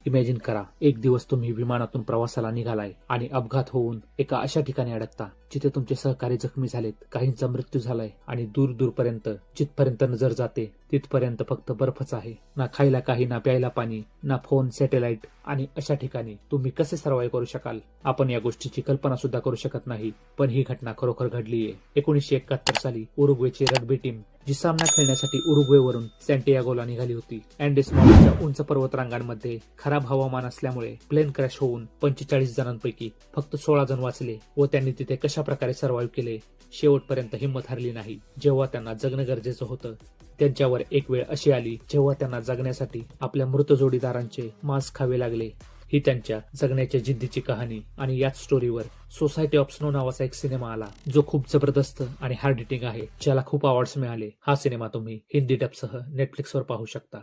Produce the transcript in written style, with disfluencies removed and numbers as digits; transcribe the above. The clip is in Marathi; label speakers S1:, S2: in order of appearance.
S1: इमॅजिन करा, एक दिवस तुम्ही विमानातून प्रवासाला निघालाय आणि अपघात होऊन एका अशा ठिकाणी अडकता जिथे तुमचे सहकारी जखमी झालेत, काहींचा मृत्यू झालाय आणि दूर दूरपर्यंत जिथपर्यंत नजर जाते तिथपर्यंत फक्त बर्फच आहे. ना खायला काही, ना प्यायला पाणी, ना फोन, सॅटेलाइट. आणि अशा ठिकाणी तुम्ही कसे सर्व्हाइव्ह करू शकाल? आपण या गोष्टीची कल्पना सुद्धा करू शकत नाही, पण ही घटना खरोखर घडलीये. 1971 साली उरुग्वेची रग्बी टीम जी सामना खेळण्यासाठी उरुग्वेवरून सॅन्टियागोला निघाली होती. अँडेस माउंटच्या उंच पर्वतरांगांमध्ये खराब हवामान असल्यामुळे प्लेन क्रॅश होऊन 45 जणांपैकी फक्त 16 जण वाचले व त्यांनी तिथे कशा प्रकारे सर्व्हाइव्ह केले, शेवटपर्यंत हिंमत हरली नाही. जेव्हा त्यांना जगणं गरजेचं होतं, त्यांच्यावर एक वेळ अशी आली जेव्हा त्यांना जगण्यासाठी आपल्या मृत जोडीदारांचे मांस खावे लागले. ही त्यांच्या जगण्याच्या जिद्दीची कहाणी. आणि याच स्टोरीवर सोसायटी ऑफ स्नो नावाचा एक सिनेमा आला, जो खूप जबरदस्त आणि हार्ड हिटिंग आहे, ज्याला खूप अवॉर्ड्स मिळाले. हा सिनेमा तुम्ही हिंदी डबसह नेटफ्लिक्सवर पाहू शकता.